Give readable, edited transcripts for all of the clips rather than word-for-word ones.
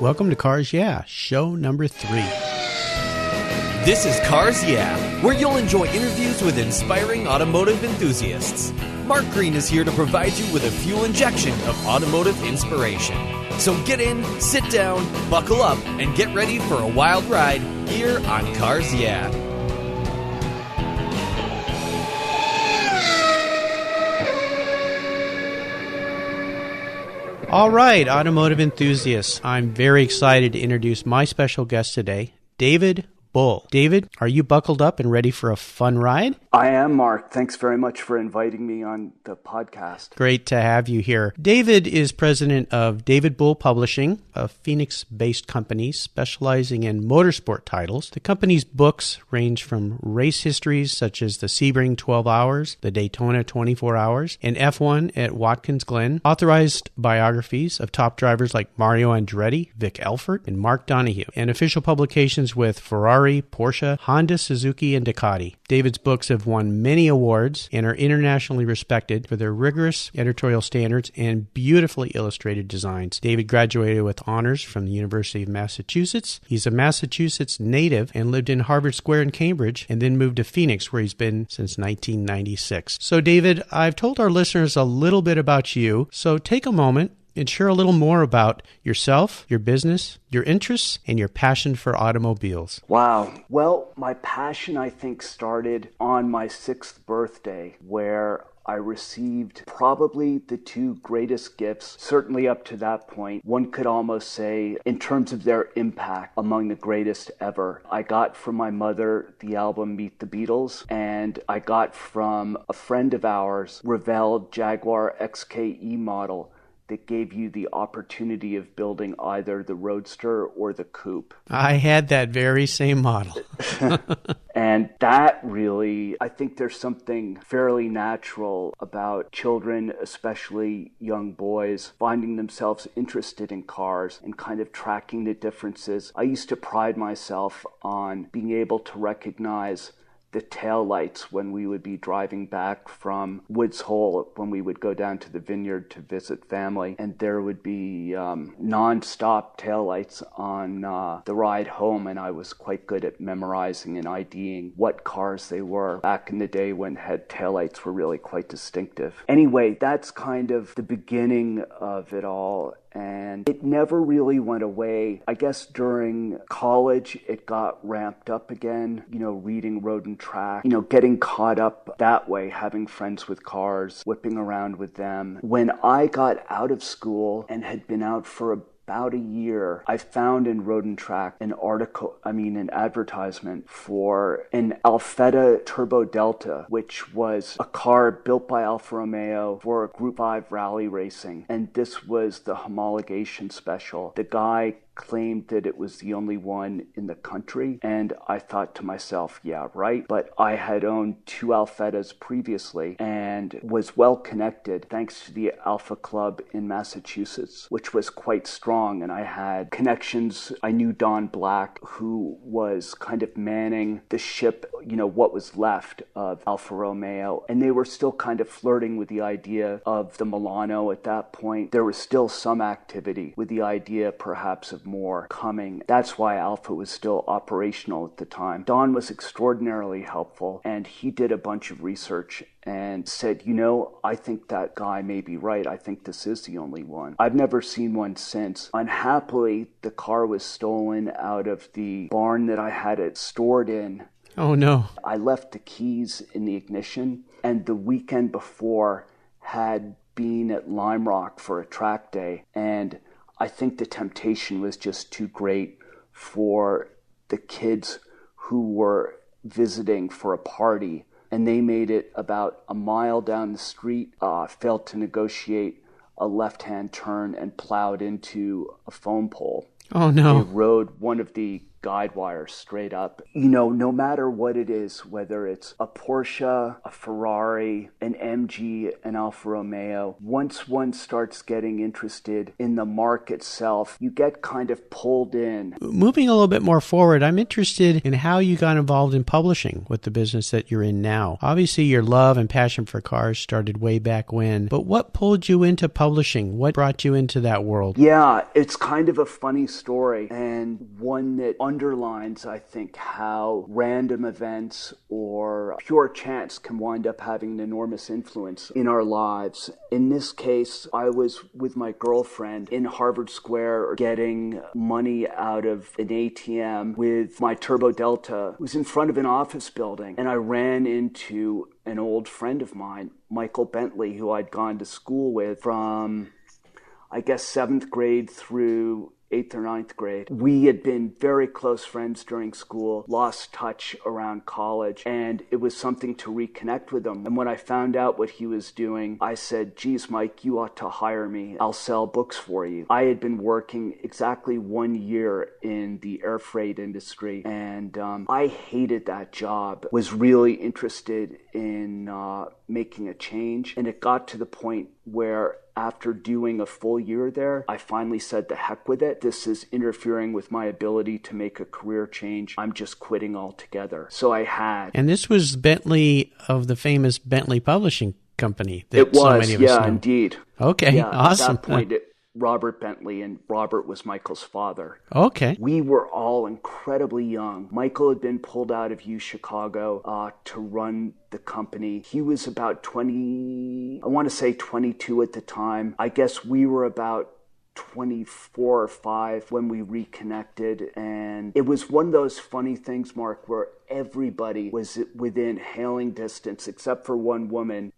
Welcome to Cars Yeah, show number 3. This is Cars Yeah, where you'll enjoy interviews with inspiring automotive enthusiasts. Mark Green is here to provide you with a fuel injection of automotive inspiration. So get in, sit down, buckle up, and get ready for a wild ride here on Cars Yeah. All right, automotive enthusiasts, I'm very excited to introduce my special guest today, David Bull. David, are you buckled up and ready for a fun ride? I am, Mark. Thanks very much for inviting me on the podcast. Great to have you here. David is president of David Bull Publishing, a Phoenix-based company specializing in motorsport titles. The company's books range from race histories such as the Sebring 12 Hours, the Daytona 24 Hours, and F1 at Watkins Glen, authorized biographies of top drivers like Mario Andretti, Vic Elford, and Mark Donohue, and official publications with Ferrari, Porsche, Honda, Suzuki, and Ducati. David's books have won many awards and are internationally respected for their rigorous editorial standards and beautifully illustrated designs. David graduated with honors from the University of Massachusetts. He's a Massachusetts native and lived in Harvard Square in Cambridge and then moved to Phoenix, where he's been since 1996. So, David, I've told our listeners a little bit about you, so take a moment and share a little more about yourself, your business, your interests, and your passion for automobiles. Wow. Well, my passion, I think, started on my 6th birthday, where I received probably the 2 greatest gifts, certainly up to that point. One could almost say, in terms of their impact, among the greatest ever. I got from my mother the album Meet the Beatles, and I got from a friend of ours, Revell Jaguar XKE model, that gave you the opportunity of building either the Roadster or the Coupe. I had that very same model. And that really, I think there's something fairly natural about children, especially young boys, finding themselves interested in cars and kind of tracking the differences. I used to pride myself on being able to recognize the taillights when we would be driving back from Woods Hole, when we would go down to the vineyard to visit family, and there would be non-stop taillights on the ride home, and I was quite good at memorizing and IDing what cars they were back in the day when taillights were really quite distinctive. Anyway, that's kind of the beginning of it all. And it never really went away. I guess during college, it got ramped up again, reading Road and Track, getting caught up that way, having friends with cars, whipping around with them. When I got out of school and had been out for about a year, I found in Road and Track an advertisement for an Alfetta Turbo Delta, which was a car built by Alfa Romeo for Group 5 rally racing. And this was the homologation special. The guy claimed that it was the only one in the country, and I thought to myself, yeah, right. But I had owned 2 Alfettas previously and was well connected thanks to the Alfa Club in Massachusetts, which was quite strong, and I had connections. I knew Don Black, who was kind of manning the ship, what was left of Alfa Romeo, and they were still kind of flirting with the idea of the Milano at that point. There was still some activity with the idea perhaps of more coming. That's why Alfa was still operational at the time. Don was extraordinarily helpful, and he did a bunch of research and said, I think that guy may be right. I think this is the only one. I've never seen one since. Unhappily, the car was stolen out of the barn that I had it stored in. Oh, no. I left the keys in the ignition, and the weekend before had been at Lime Rock for a track day, and I think the temptation was just too great for the kids who were visiting for a party, and they made it about a mile down the street, failed to negotiate a left-hand turn and plowed into a phone pole. Oh, no. They rode one of the guide wires straight up. No matter what it is, whether it's a Porsche, a Ferrari, an MG, an Alfa Romeo, once one starts getting interested in the mark itself, you get kind of pulled in. Moving a little bit more forward, I'm interested in how you got involved in publishing with the business that you're in now. Obviously, your love and passion for cars started way back when, but what pulled you into publishing? What brought you into that world? Yeah, it's kind of a funny story, and one that underlines, I think, how random events or pure chance can wind up having an enormous influence in our lives. In this case, I was with my girlfriend in Harvard Square getting money out of an ATM with my Turbo Delta. It was in front of an office building, and I ran into an old friend of mine, Michael Bentley, who I'd gone to school with from, I guess, 7th grade through 8th or 9th grade. We had been very close friends during school, lost touch around college, and it was something to reconnect with him. And when I found out what he was doing, I said, geez, Mike, you ought to hire me. I'll sell books for you. I had been working exactly 1 year in the air freight industry, and I hated that job, was really interested in making a change. And it got to the point where after doing a full year there, I finally said, the heck with it. This is interfering with my ability to make a career change. I'm just quitting altogether. So I had. And this was Bentley of the famous Bentley Publishing Company. It was, so many of us know. Indeed. Okay, yeah, awesome. At that point, Robert Bentley, and Robert was Michael's father. Okay. We were all incredibly young. Michael had been pulled out of U Chicago to run the company. He was about 22 at the time. I guess we were about 24 or 5 when we reconnected, and it was one of those funny things, Mark, where everybody was within hailing distance except for one woman,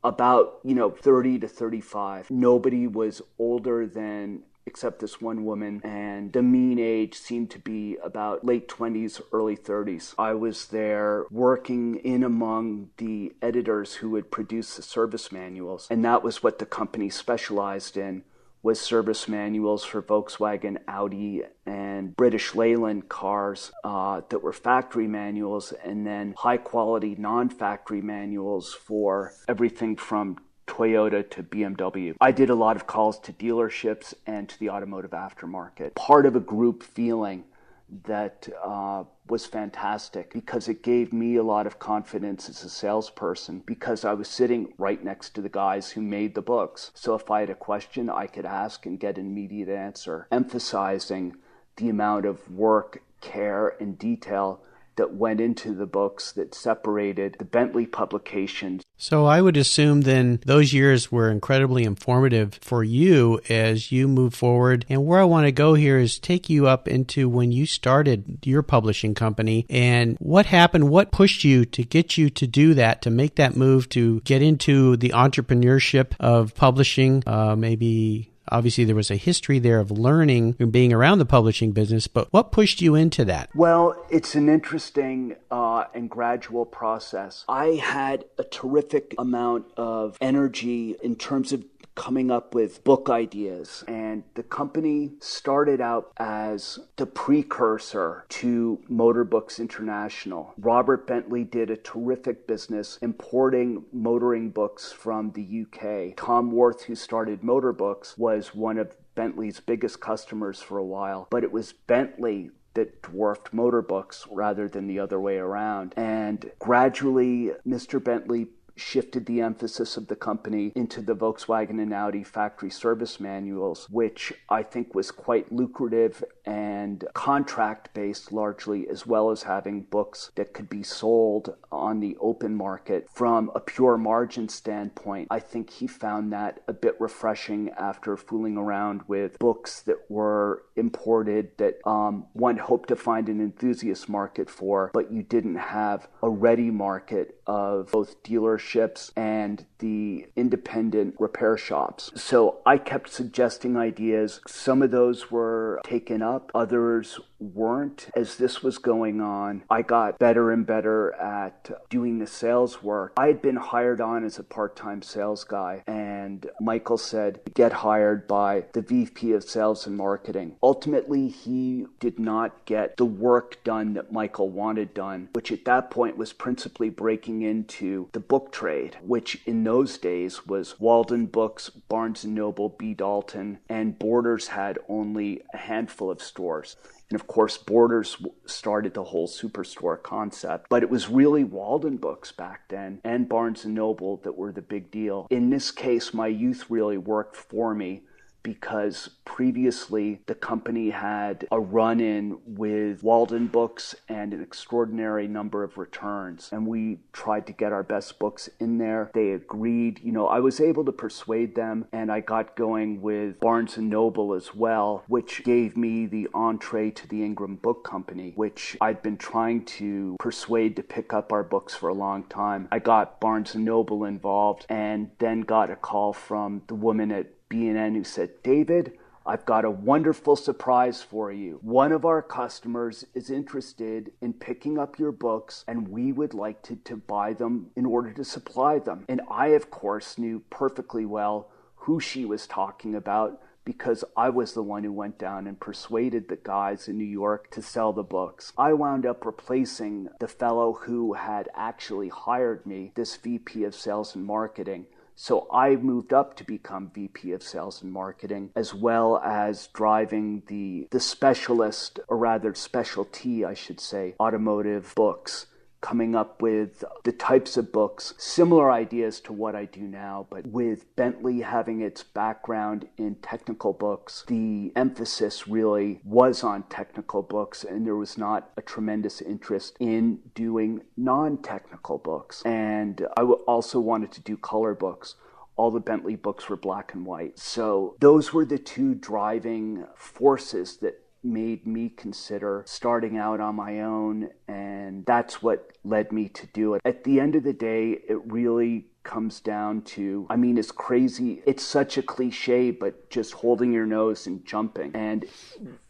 about 30 to 35. Nobody was older than, except this one woman, and the mean age seemed to be about late 20s, early 30s. I was there working in among the editors who would produce the service manuals, and that was what the company specialized in, was service manuals for Volkswagen, Audi, and British Leyland cars that were factory manuals, and then high-quality non-factory manuals for everything from Toyota to BMW. I did a lot of calls to dealerships and to the automotive aftermarket. Part of a group feeling that was fantastic because it gave me a lot of confidence as a salesperson because I was sitting right next to the guys who made the books. So if I had a question, I could ask and get an immediate answer, emphasizing the amount of work, care, and detail that went into the books that separated the Bentley publications. So I would assume then those years were incredibly informative for you as you move forward. And where I want to go here is take you up into when you started your publishing company and what happened, what pushed you to get you to do that, to make that move, to get into the entrepreneurship of publishing, maybe. Obviously, there was a history there of learning and being around the publishing business, but what pushed you into that? Well, it's an interesting and gradual process. I had a terrific amount of energy in terms of coming up with book ideas, and the company started out as the precursor to Motor Books International. Robert Bentley did a terrific business importing motoring books from the UK. Tom Worth, who started Motor Books, was one of Bentley's biggest customers for a while, but it was Bentley that dwarfed Motor Books rather than the other way around. And gradually, Mr. Bentley shifted the emphasis of the company into the Volkswagen and Audi factory service manuals, which I think was quite lucrative and contract-based largely, as well as having books that could be sold on the open market. From a pure margin standpoint, I think he found that a bit refreshing after fooling around with books that were imported that one hoped to find an enthusiast market for, but you didn't have a ready market of both dealerships and the independent repair shops. So I kept suggesting ideas. Some of those were taken up. Others weren't. As this was going on, I got better and better at doing the sales work. I had been hired on as a part-time sales guy, and Michael said, get hired by the VP of Sales and Marketing. Ultimately, he did not get the work done that Michael wanted done, which at that point was principally breaking into the book trade, which in those days was Walden Books, Barnes & Noble, B. Dalton, and Borders had only a handful of stores. And of course, Borders started the whole superstore concept. But it was really Walden Books back then and Barnes & Noble that were the big deal. In this case, my youth really worked for me, because previously the company had a run-in with Walden Books and an extraordinary number of returns. And we tried to get our best books in there. They agreed. I was able to persuade them, and I got going with Barnes & Noble as well, which gave me the entree to the Ingram Book Company, which I'd been trying to persuade to pick up our books for a long time. I got Barnes & Noble involved, and then got a call from the woman at B&N who said, David, I've got a wonderful surprise for you. One of our customers is interested in picking up your books, and we would like to buy them in order to supply them. And I, of course, knew perfectly well who she was talking about, because I was the one who went down and persuaded the guys in New York to sell the books. I wound up replacing the fellow who had actually hired me, this VP of Sales and Marketing. So I moved up to become VP of Sales and Marketing, as well as driving the specialist, or rather specialty, I should say, automotive books, coming up with the types of books, similar ideas to what I do now, but with Bentley having its background in technical books, the emphasis really was on technical books, and there was not a tremendous interest in doing non-technical books. And I also wanted to do color books. All the Bentley books were black and white. So those were the two driving forces that made me consider starting out on my own, and that's what led me to do it. At the end of the day, it really comes down to, it's crazy, it's such a cliche, but just holding your nose and jumping. And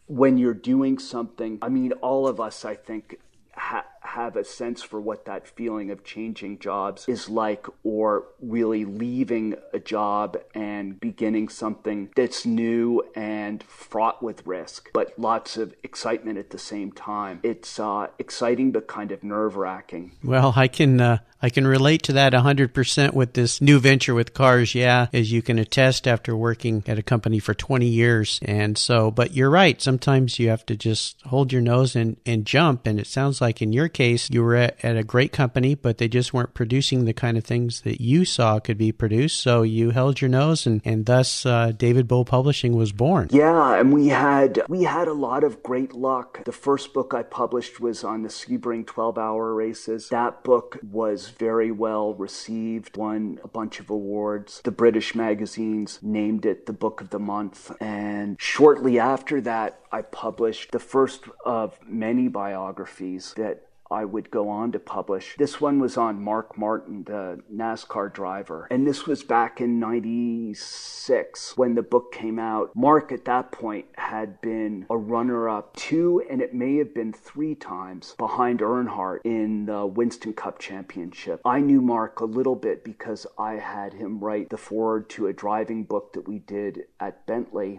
when you're doing something, all of us, I think, have a sense for what that feeling of changing jobs is like, or really leaving a job and beginning something that's new and fraught with risk, but lots of excitement at the same time. It's exciting, but kind of nerve-wracking. Well, I can relate to that 100% with this new venture with cars, as you can attest after working at a company for 20 years. And so, but you're right, sometimes you have to just hold your nose and jump. And it sounds like in your case, you were at a great company, but they just weren't producing the kind of things that you saw could be produced. So you held your nose, and thus David Bull Publishing was born. Yeah, and we had a lot of great luck. The first book I published was on the Sebring 12-hour races. That book was very well received, won a bunch of awards. The British magazines named it the Book of the Month. And shortly after that, I published the first of many biographies that I would go on to publish. This one was on Mark Martin, the NASCAR driver. And this was back in 96 when the book came out. Mark at that point had been a runner-up 2, and it may have been 3 times behind Earnhardt in the Winston Cup Championship. I knew Mark a little bit because I had him write the foreword to a driving book that we did at Bentley.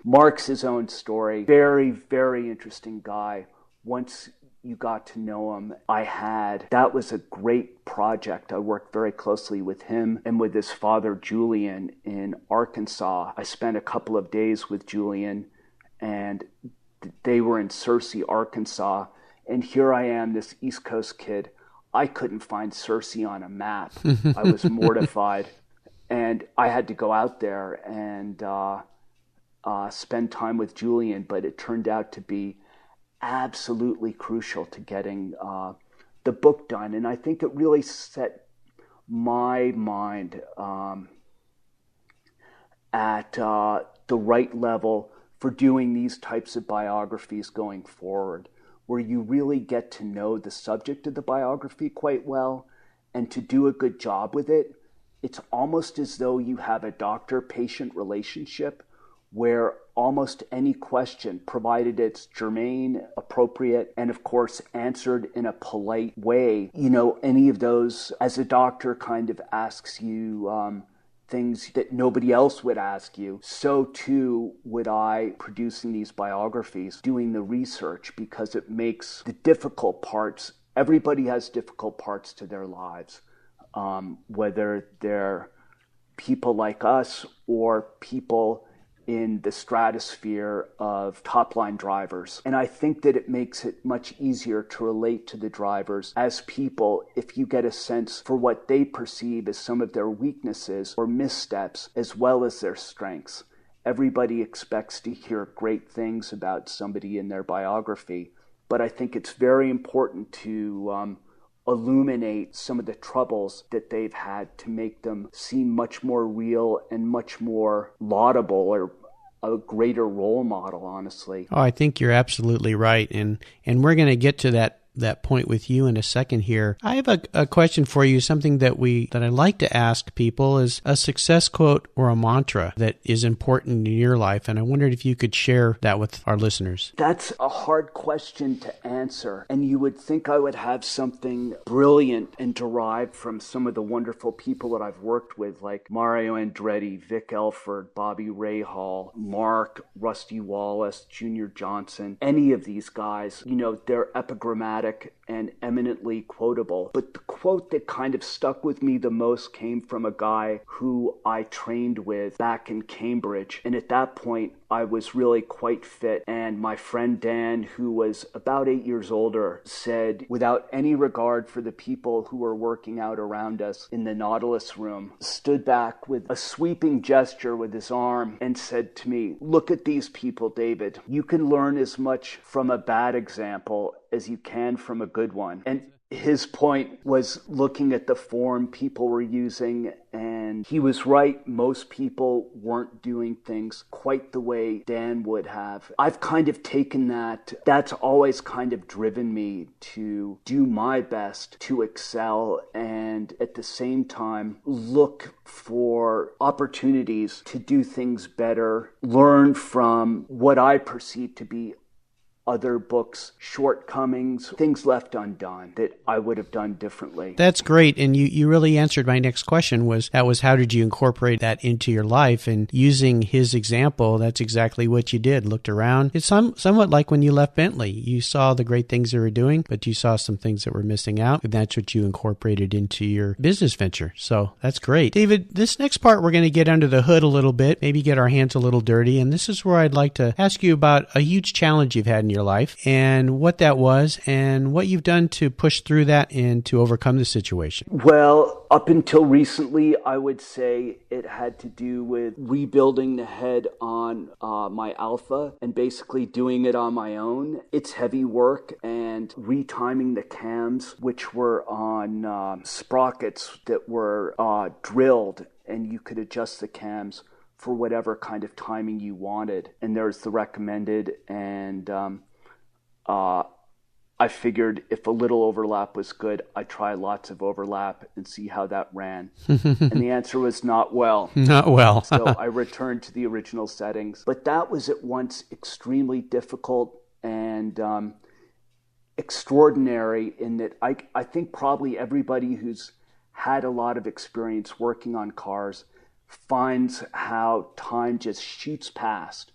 Mark's his own story. Very, very interesting guy. Once you got to know him, that was a great project. I worked very closely with him and with his father, Julian, in Arkansas. I spent a couple of days with Julian, and they were in Searcy, Arkansas. And here I am, this East Coast kid. I couldn't find Searcy on a map. I was mortified. And I had to go out there and spend time with Julian, but it turned out to be absolutely crucial to getting the book done. And I think it really set my mind at the right level for doing these types of biographies going forward, where you really get to know the subject of the biography quite well, and to do a good job with it. It's almost as though you have a doctor-patient relationship where almost any question, provided it's germane, appropriate, and of course answered in a polite way. Any of those, as a doctor kind of asks you things that nobody else would ask you, so too would I, producing these biographies, doing the research, because it makes the difficult parts, everybody has difficult parts to their lives, whether they're people like us or people in the stratosphere of top-line drivers. And I think that it makes it much easier to relate to the drivers as people if you get a sense for what they perceive as some of their weaknesses or missteps as well as their strengths. Everybody expects to hear great things about somebody in their biography, but I think it's very important to illuminate some of the troubles that they've had to make them seem much more real and much more laudable, or a greater role model, honestly. Oh, I think you're absolutely right. And we're going to get to that point with you in a second here. I have a question for you, something that I like to ask people is a success quote or a mantra that is important in your life. And I wondered if you could share that with our listeners. That's a hard question to answer. And you would think I would have something brilliant and derived from some of the wonderful people that I've worked with, like Mario Andretti, Vic Elford, Bobby Rahal, Mark, Rusty Wallace, Junior Johnson. Any of these guys, they're epigrammatic and eminently quotable. But the quote that kind of stuck with me the most came from a guy who I trained with back in Cambridge. And at that point, I was really quite fit. And my friend Dan, who was about 8 years older, said, without any regard for the people who were working out around us in the Nautilus room, stood back with a sweeping gesture with his arm and said to me, "Look at these people, David. You can learn as much from a bad example as you can from a good one." And his point was looking at the form people were using, and he was right. Most people weren't doing things quite the way Dan would have. I've kind of taken that's always kind of driven me to do my best to excel, and at the same time look for opportunities to do things better, learn from what I perceive to be other books' shortcomings, things left undone that I would have done differently. That's great. And you really answered my next question was how did you incorporate that into your life? And using his example, that's exactly what you did. Looked around. It's somewhat like when you left Bentley. You saw the great things they were doing, but you saw some things that were missing out. And that's what you incorporated into your business venture. So that's great. David, this next part, we're going to get under the hood a little bit, maybe get our hands a little dirty. And this is where I'd like to ask you about a huge challenge you've had in your life and what that was and what you've done to push through that and to overcome the situation. Well, up until recently, I would say it had to do with rebuilding the head on my Alpha and basically doing it on my own. It's heavy work, and retiming the cams, which were on sprockets that were drilled, and you could adjust the cams for whatever kind of timing you wanted. And there's the recommended, and I figured if a little overlap was good, I'd try lots of overlap and see how that ran. And the answer was not well. Not well. So I returned to the original settings. But that was at once extremely difficult and extraordinary in that I think probably everybody who's had a lot of experience working on cars finds how time just shoots past,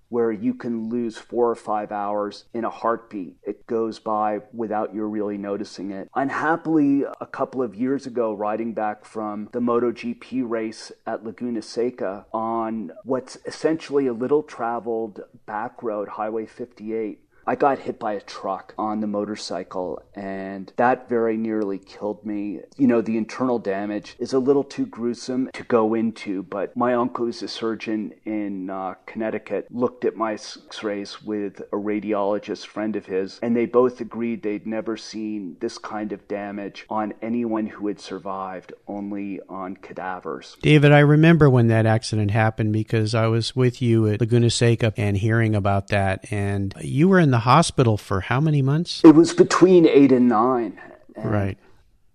where you can lose 4 or 5 hours in a heartbeat. It goes by without you really noticing it. Unhappily, a couple of years ago, riding back from the MotoGP race at Laguna Seca on what's essentially a little-traveled back road, Highway 58, I got hit by a truck on the motorcycle, and that very nearly killed me. The internal damage is a little too gruesome to go into, but my uncle, who's a surgeon in Connecticut, looked at my x-rays with a radiologist friend of his, and they both agreed they'd never seen this kind of damage on anyone who had survived, only on cadavers. David, I remember when that accident happened because I was with you at Laguna Seca and hearing about that, and you were in the hospital for how many months? It was between 8 and 9. And right.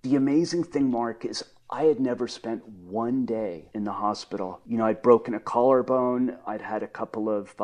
The amazing thing, Mark, is I had never spent one day in the hospital. I'd broken a collarbone. I'd had a couple of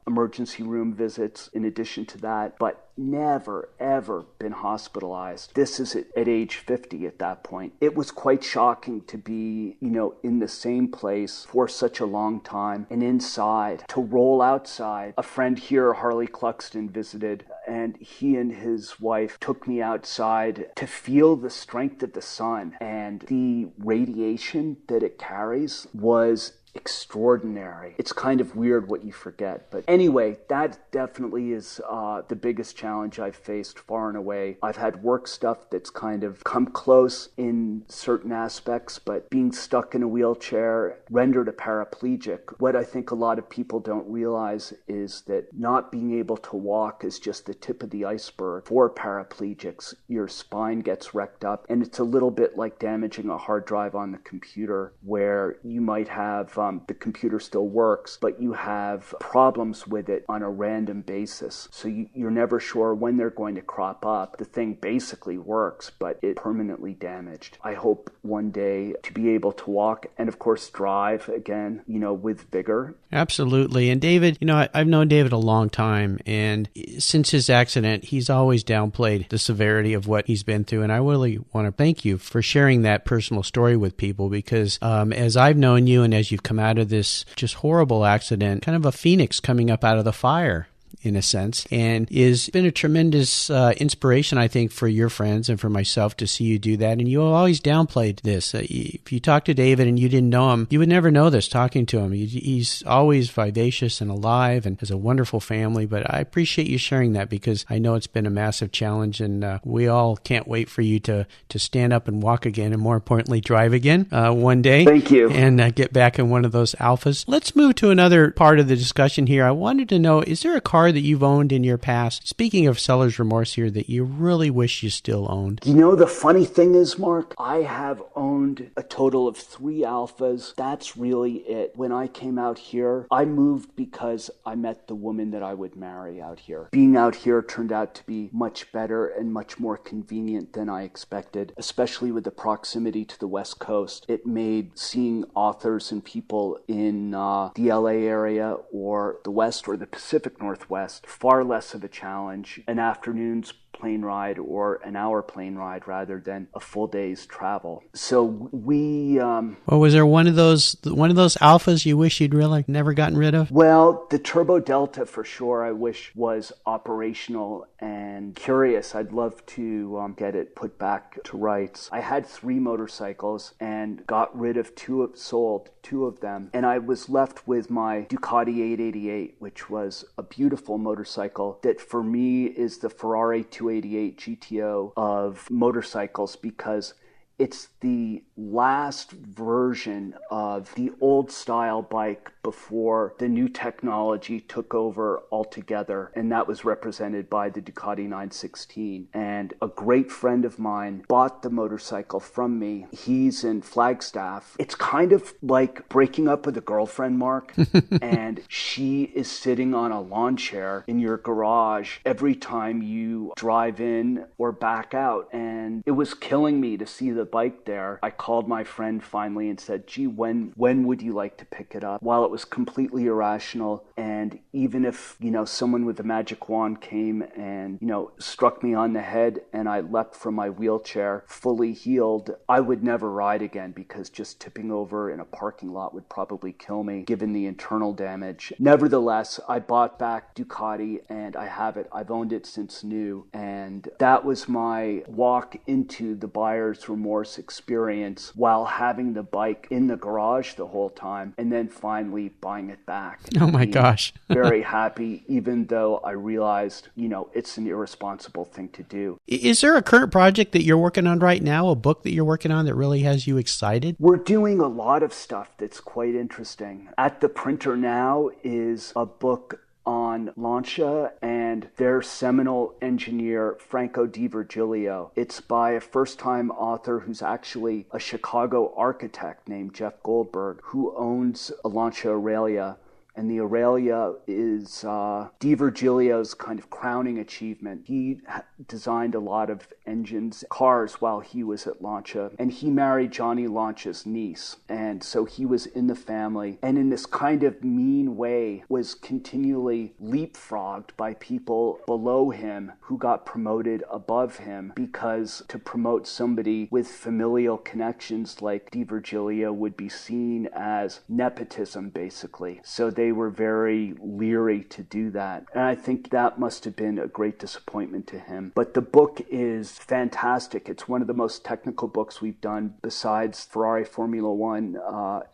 emergency room visits in addition to that, but never, ever been hospitalized. This is at age 50 at that point. It was quite shocking to be, in the same place for such a long time and inside, to roll outside. A friend here, Harley Cluxton, visited, and he and his wife took me outside to feel the strength of the sun, and the radiation that it carries was extraordinary. It's kind of weird what you forget. But anyway, that definitely is the biggest challenge I've faced far and away. I've had work stuff that's kind of come close in certain aspects, but being stuck in a wheelchair rendered a paraplegic. What I think a lot of people don't realize is that not being able to walk is just the tip of the iceberg. For paraplegics, your spine gets wrecked up, and it's a little bit like damaging a hard drive on the computer, where you might have the computer still works, but you have problems with it on a random basis. So you're never sure when they're going to crop up. The thing basically works, but it's permanently damaged. I hope one day to be able to walk and, of course, drive again, with vigor. Absolutely. And David, I've known David a long time, and since his accident, he's always downplayed the severity of what he's been through. And I really want to thank you for sharing that personal story with people, because as I've known you and as you've come out of this just horrible accident, kind of a phoenix coming up out of the fire, in a sense, and it's been a tremendous inspiration, I think, for your friends and for myself to see you do that. And you always downplayed this. If you talk to David and you didn't know him, you would never know this talking to him. He's always vivacious and alive and has a wonderful family. But I appreciate you sharing that, because I know it's been a massive challenge, and we all can't wait for you to stand up and walk again, and more importantly, drive again one day. Thank you. And get back in one of those Alphas. Let's move to another part of the discussion here. I wanted to know, is there a car that you've owned in your past, speaking of seller's remorse here, that you really wish you still owned? The funny thing is, Mark, I have owned a total of 3 Alphas. That's really it. When I came out here, I moved because I met the woman that I would marry out here. Being out here turned out to be much better and much more convenient than I expected, especially with the proximity to the West Coast. It made seeing authors and people in the LA area or the West or the Pacific Northwest far less of a challenge. An afternoon's plane ride or an hour plane ride rather than a full day's travel. So we well, was there one of those Alphas you wish you'd really never gotten rid of? Well, the Turbo Delta for sure I wish was operational and curious. I'd love to get it put back to rights. I had 3 motorcycles and got rid of sold 2 of them, and I was left with my Ducati 888, which was a beautiful motorcycle that for me is the Ferrari 288 GTO of motorcycles, because it's the last version of the old style bike before the new technology took over altogether, and that was represented by the Ducati 916. And a great friend of mine bought the motorcycle from me. He's in Flagstaff. It's kind of like breaking up with a girlfriend, Mark, and she is sitting on a lawn chair in your garage every time you drive in or back out, and it was killing me to see the bike there. I called my friend finally and said, gee, when would you like to pick it up? While it was completely irrational, and even if, someone with a magic wand came and, struck me on the head and I leapt from my wheelchair fully healed, I would never ride again, because just tipping over in a parking lot would probably kill me given the internal damage. Nevertheless, I bought back Ducati and I have it. I've owned it since new, and that was my walk into the buyer's remorse experience while having the bike in the garage the whole time, and then finally buying it back. Oh my gosh. Very happy, even though I realized, it's an irresponsible thing to do. Is there a current project that you're working on right now, a book that you're working on that really has you excited? We're doing a lot of stuff that's quite interesting. At the printer now is a book on Lancia and their seminal engineer, Franco Di Virgilio. It's by a first-time author who's actually a Chicago architect named Jeff Goldberg, who owns a Lancia Aurelia And the Aurelia is Di Virgilio's kind of crowning achievement. He designed a lot of engines, cars while he was at Lancia, and he married Johnny Lancia's niece. And so he was in the family, and in this kind of mean way was continually leapfrogged by people below him who got promoted above him, because to promote somebody with familial connections like Di Virgilio would be seen as nepotism, basically. So they were very leery to do that. And I think that must have been a great disappointment to him. But the book is fantastic. It's one of the most technical books we've done besides Ferrari Formula One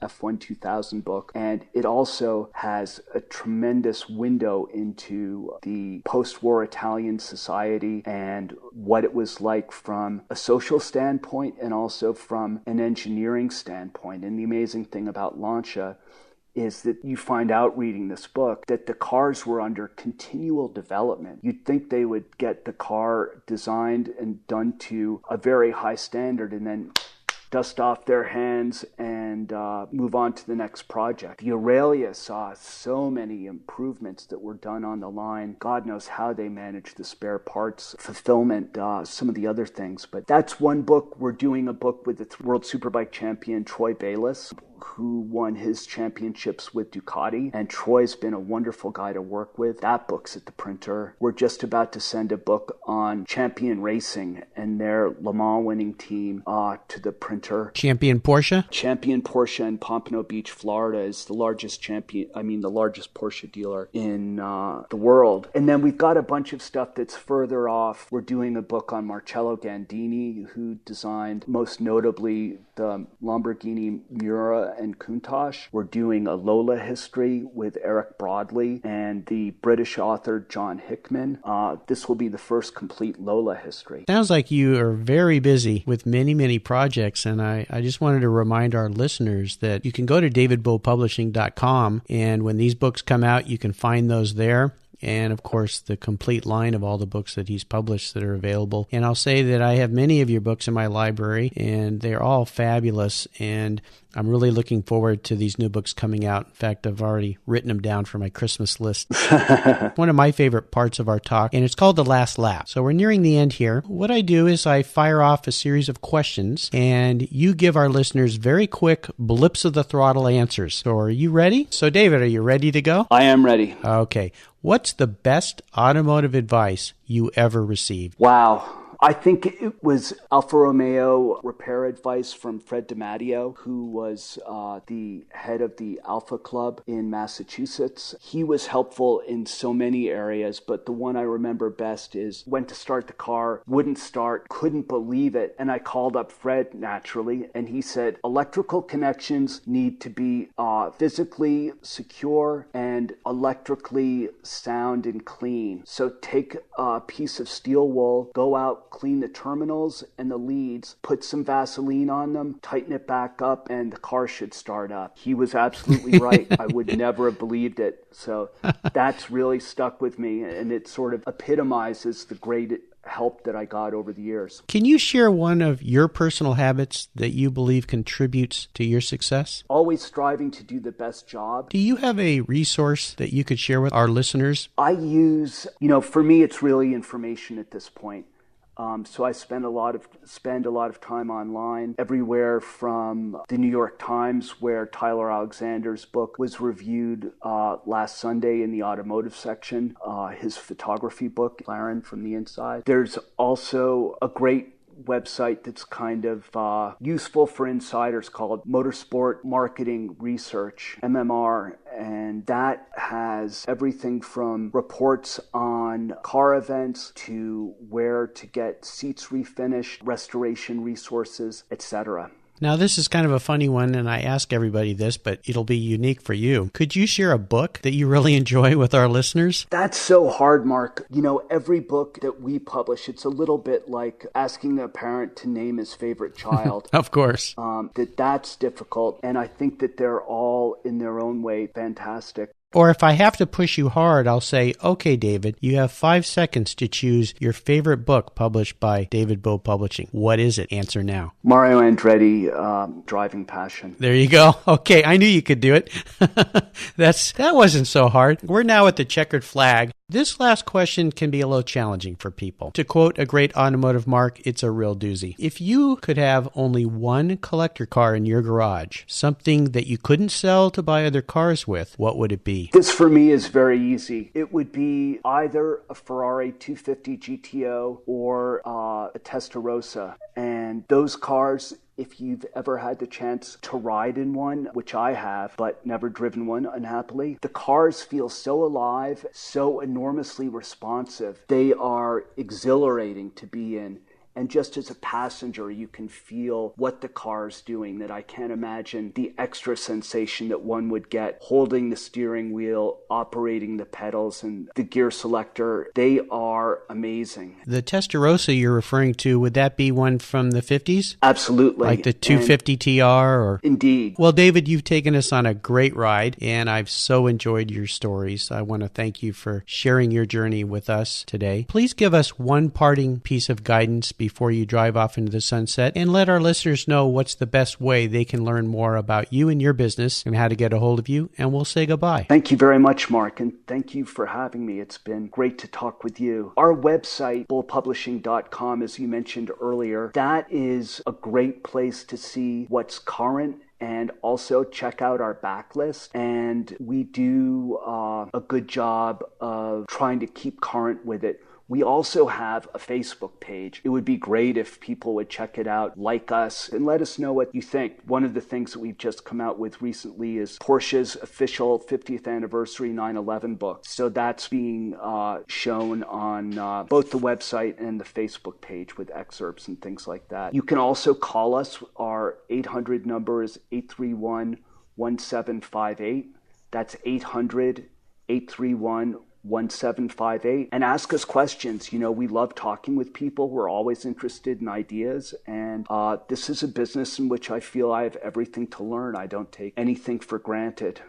F1 2000 book. And it also has a tremendous window into the post-war Italian society and what it was like from a social standpoint and also from an engineering standpoint. And the amazing thing about Lancia is that you find out reading this book that the cars were under continual development. You'd think they would get the car designed and done to a very high standard and then dust off their hands and move on to the next project. The Aurelia saw so many improvements that were done on the line. God knows how they managed the spare parts, fulfillment, some of the other things. But that's one book. We're doing a book with the World Superbike champion, Troy Bayliss, who won his championships with Ducati. And Troy's been a wonderful guy to work with. That book's at the printer. We're just about to send a book on Champion Racing and their Le Mans winning team to the printer. Champion Porsche? Champion Porsche in Pompano Beach, Florida is the largest the largest Porsche dealer in the world. And then we've got a bunch of stuff that's further off. We're doing a book on Marcello Gandini, who designed most notably the Lamborghini Miura and Countach. We're doing a Lola history with Eric Broadley and the British author John Hickman. This will be the first complete Lola history. Sounds like you are very busy with many, many projects, and I just wanted to remind our listeners that you can go to davidbullpublishing.com, and when these books come out, you can find those there. And, of course, the complete line of all the books that he's published that are available. And I'll say that I have many of your books in my library, and they're all fabulous. And I'm really looking forward to these new books coming out. In fact, I've already written them down for my Christmas list. One of my favorite parts of our talk, and it's called The Last Lap. So we're nearing the end here. What I do is I fire off a series of questions, and you give our listeners very quick blips of the throttle answers. So are you ready? So, David, are you ready to go? I am ready. Okay. What's the best automotive advice you ever received? Wow. I think it was Alfa Romeo repair advice from Fred DiMatteo, who was the head of the Alfa Club in Massachusetts. He was helpful in so many areas, but the one I remember best is went to start the car, wouldn't start, couldn't believe it. And I called up Fred naturally, and he said, electrical connections need to be physically secure and electrically sound and clean. So take a piece of steel wool, go out, clean the terminals and the leads, put some Vaseline on them, tighten it back up, and the car should start up. He was absolutely right. I would never have believed it. So that's really stuck with me, and it sort of epitomizes the great help that I got over the years. Can you share one of your personal habits that you believe contributes to your success? Always striving to do the best job. Do you have a resource that you could share with our listeners? I use, for me, it's really information at this point. So I spend a lot of time online, everywhere from the New York Times, where Tyler Alexander's book was reviewed last Sunday in the automotive section, his photography book, McLaren from the Inside. There's also a great website that's kind of useful for insiders called Motorsport Marketing Research, MMR, and that has everything from reports on car events to where to get seats refinished, restoration resources, etc. Now, this is kind of a funny one, and I ask everybody this, but it'll be unique for you. Could you share a book that you really enjoy with our listeners? That's so hard, Mark. Every book that we publish, it's a little bit like asking a parent to name his favorite child. Of course. That's difficult, and I think that they're all, in their own way, fantastic. Or if I have to push you hard, I'll say, okay, David, you have 5 seconds to choose your favorite book published by David Bull Publishing. What is it? Answer now. Mario Andretti, Driving Passion. There you go. Okay, I knew you could do it. That wasn't so hard. We're now at the checkered flag. This last question can be a little challenging for people. To quote a great automotive mark, it's a real doozy. If you could have only one collector car in your garage, something that you couldn't sell to buy other cars with, what would it be? This for me is very easy. It would be either a Ferrari 250 GTO or a Testarossa. And those cars, if you've ever had the chance to ride in one, which I have, but never driven one, unhappily, the cars feel so alive, so enormously responsive. They are exhilarating to be in. And just as a passenger, you can feel what the car's doing, that I can't imagine the extra sensation that one would get holding the steering wheel, operating the pedals, and the gear selector. They are amazing. The Testarossa you're referring to, would that be one from the 50s? Absolutely. Like the 250 TR? Or Indeed. Well, David, you've taken us on a great ride, and I've so enjoyed your stories. I want to thank you for sharing your journey with us today. Please give us one parting piece of guidance before you drive off into the sunset, and let our listeners know what's the best way they can learn more about you and your business and how to get a hold of you, and we'll say goodbye. Thank you very much, Mark, and thank you for having me. It's been great to talk with you. Our website, bullpublishing.com, as you mentioned earlier, that is a great place to see what's current, and also check out our backlist. And we do a good job of trying to keep current with it. We also have a Facebook page. It would be great if people would check it out, like us, and let us know what you think. One of the things that we've just come out with recently is Porsche's official 50th anniversary 911 book. So that's being shown on both the website and the Facebook page with excerpts and things like that. You can also call us. Our 800 number is 831-1758. That's 800-831-1758. 1758 and ask us questions. You know, we love talking with people. We're always interested in ideas, and this is a business in which I feel I have everything to learn. I don't take anything for granted.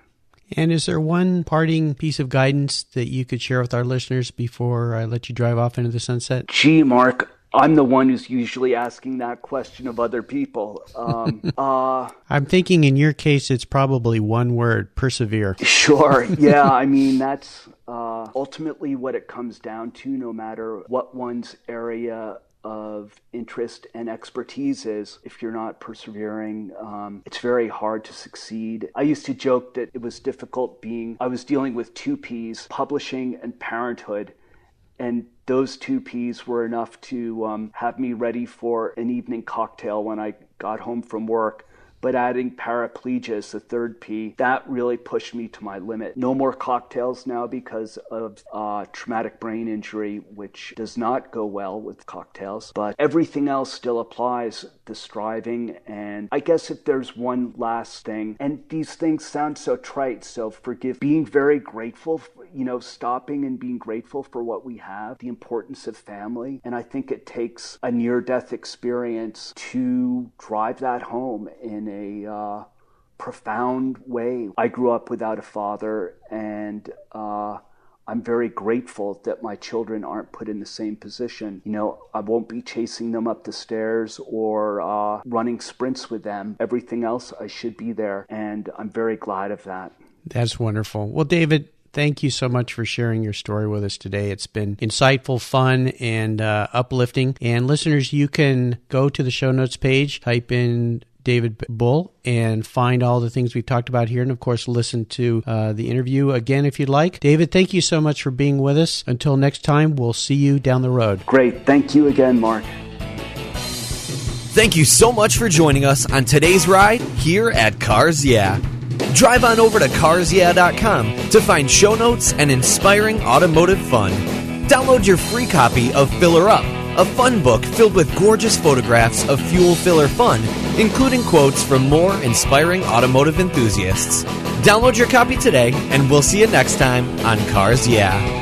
And is there one parting piece of guidance that you could share with our listeners before I let you drive off into the sunset? Gee, Mark, I'm the one who's usually asking that question of other people. I'm thinking in your case, it's probably one word: persevere. Sure. Yeah, I mean, that's ultimately what it comes down to, no matter what one's area of interest and expertise is. If you're not persevering, it's very hard to succeed. I used to joke that it was difficult I was dealing with two P's, publishing and parenthood. And those two P's were enough to have me ready for an evening cocktail when I got home from work. But adding paraplegia as the third P, that really pushed me to my limit. No more cocktails now because of traumatic brain injury, which does not go well with cocktails. But everything else still applies, the striving. And I guess if there's one last thing, and these things sound so trite, so forgive, being very grateful, stopping and being grateful for what we have, the importance of family. And I think it takes a near-death experience to drive that home in a profound way. I grew up without a father, and I'm very grateful that my children aren't put in the same position. I won't be chasing them up the stairs or running sprints with them. Everything else, I should be there, and I'm very glad of that. That's wonderful. Well, David, thank you so much for sharing your story with us today. It's been insightful, fun, and uplifting. And listeners, you can go to the show notes page, type in David Bull, and find all the things we've talked about here. And of course, listen to the interview again if you'd like. David, thank you so much for being with us. Until next time, we'll see you down the road. Great. Thank you again, Mark. Thank you so much for joining us on today's ride here at Cars Yeah. Drive on over to carsyeah.com to find show notes and inspiring automotive fun. Download your free copy of Filler Up, a fun book filled with gorgeous photographs of fuel filler fun, including quotes from more inspiring automotive enthusiasts. Download your copy today, and we'll see you next time on Cars Yeah.